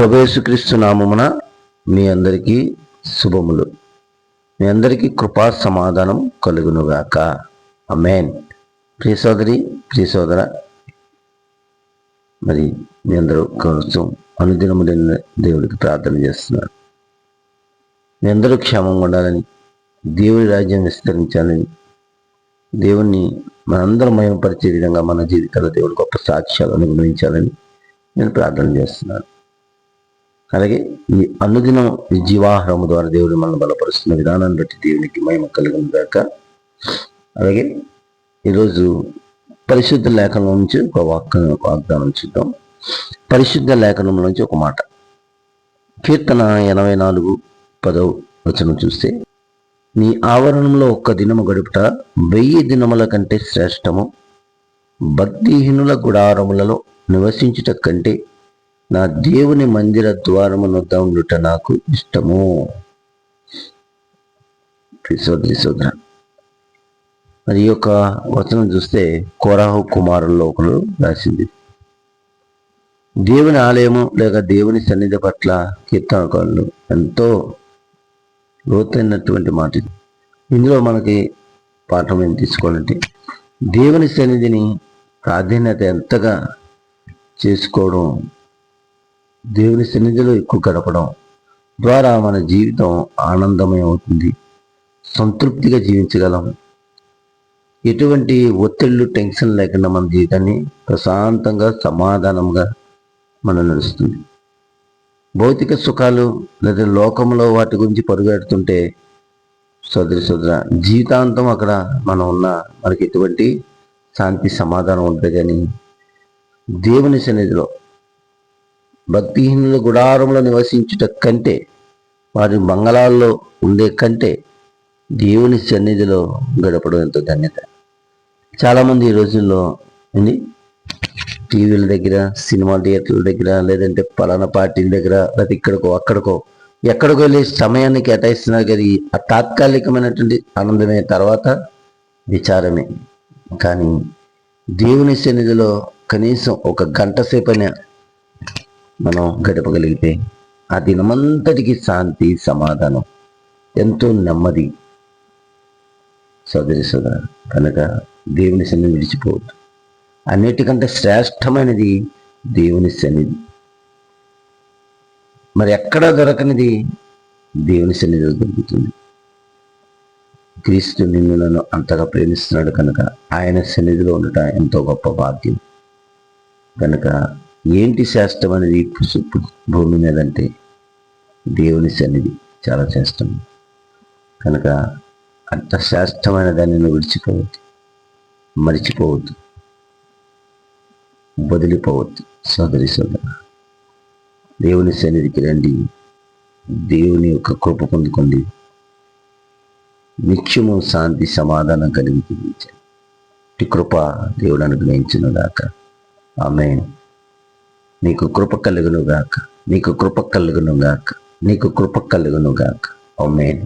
ప్రభు యేసుక్రీస్తు నామమున మీ అందరికీ శుభములు. మీ అందరికీ కృపా సమాధానం కలుగునుగాక. ఆమేన్. ప్రియ సోదరి, ప్రియ సోదర, మరి మీ అందరూ కోసం అనుదినము దేవుడికి ప్రార్థన చేస్తున్నారు. మీ అందరూ క్షేమంగా ఉండాలని, దేవుని రాజ్యం విస్తరించాలని, దేవుణ్ణి మనందరం మహిమపరిచే విధంగా మన జీవితాల్లో దేవుడు గొప్ప సాక్ష్యాలు అనుభవించాలని నేను ప్రార్థన చేస్తున్నాను. అలాగే ఈ అనుదినం ఈ జీవాహారము ద్వారా దేవుడు మనల్ని బలపరుస్తున్న విధానాన్ని బట్టి దేవునికి మహిమ కలుగును గాక. అలాగే ఈరోజు పరిశుద్ధ లేఖనం నుంచి ఒక వాగ్దానం చూద్దాం. పరిశుద్ధ లేఖనం నుంచి ఒక మాట, కీర్తన 84:10 చూస్తే, నీ ఆవరణంలో ఒక్క దినము గడుపుట 1000 దినముల కంటే శ్రేష్టము, భక్తిహీనుల గుడారములలో నివసించుట కంటే నా దేవుని మందిర ద్వారము నొద్ద ఉండుట నాకు ఇష్టము. సోదర, మరి ఈ యొక్క వచనం చూస్తే కోరాహు కుమారుల్లో ఒకరు రాసింది. దేవుని ఆలయము లేక దేవుని సన్నిధి పట్ల కీర్తనకారులు ఎంతో లోతైనటువంటి మాట. ఇందులో మనకి పాఠం ఏం తీసుకోవాలంటే, దేవుని సన్నిధిని ప్రాధాన్యత ఎంతగా చేసుకోవడం, దేవుని సన్నిధిలో ఎక్కువ గడపడం ద్వారా మన జీవితం ఆనందమయం అవుతుంది, సంతృప్తిగా జీవించగలం. ఎటువంటి ఒత్తిళ్ళు, టెన్షన్ లేకుండా మన జీవితాన్ని ప్రశాంతంగా, సమాధానంగా మనం నడుస్తుంది. భౌతిక సుఖాలు లేదా లోకంలో వాటి గురించి పరుగెడుతుంటే సోదర జీవితాంతం అక్కడ మనం మనకి ఎటువంటి శాంతి, సమాధానం ఉంటుంది. కానీ దేవుని సన్నిధిలో భక్తిహీనుల గుడారంలో నివసించుట కంటే, వారి బంగళాల్లో ఉండే కంటే దేవుని సన్నిధిలో గడపడం ఎంతో ధన్యత. చాలామంది ఈ రోజుల్లో టీవీల దగ్గర, సినిమా థియేటర్ల దగ్గర, లేదంటే పలానా పార్టీల దగ్గర, లేదా ఎక్కడికో వెళ్ళే సమయాన్ని కేటాయిస్తున్నారు. కానీ ఆ తాత్కాలికమైనటువంటి ఆనందమే, తర్వాత విచారమే. కానీ దేవుని సన్నిధిలో కనీసం ఒక గంట సేపైనా మనం గడపగలిగితే ఆ దినమంతటికి శాంతి, సమాధానం, ఎంతో నెమ్మది. సోదర కనుక దేవుని సన్నిధి విడిచిపోవద్దు. అన్నిటికంటే శ్రేష్టమైనది దేవుని సన్నిధి. మరి ఎక్కడ దొరకనిది దేవుని సన్నిధిలో దొరుకుతుంది. క్రీస్తు నన్ను అంతగా ప్రేమిస్తున్నాడు కనుక ఆయన సన్నిధిలో ఉండటం ఎంతో గొప్ప భాగ్యం. కనుక ఏంటి శ్రేష్టమైనది భూమి మీద అంటే దేవుని సన్నిధి చాలా శ్రేష్టం. కనుక అంత శ్రేష్టమైన దాన్ని నువ్వు విడిచిపోవద్దు, మరిచిపోవద్దు, వదిలిపోవద్దు. సోదర, దేవుని సన్నిధికి రండి, దేవుని యొక్క కృప పొందుకోండి, నిత్యము శాంతి, సమాధానం కలిగి జీవించండి. ఈ కృప దేవుడు అనుగ్రహించును గాక. ఆమేన్. నీకు కృప కలుగును గాక, నీకు కృప కలుగును గాక, నీకు కృప కలుగును గాక. ఆమేన్.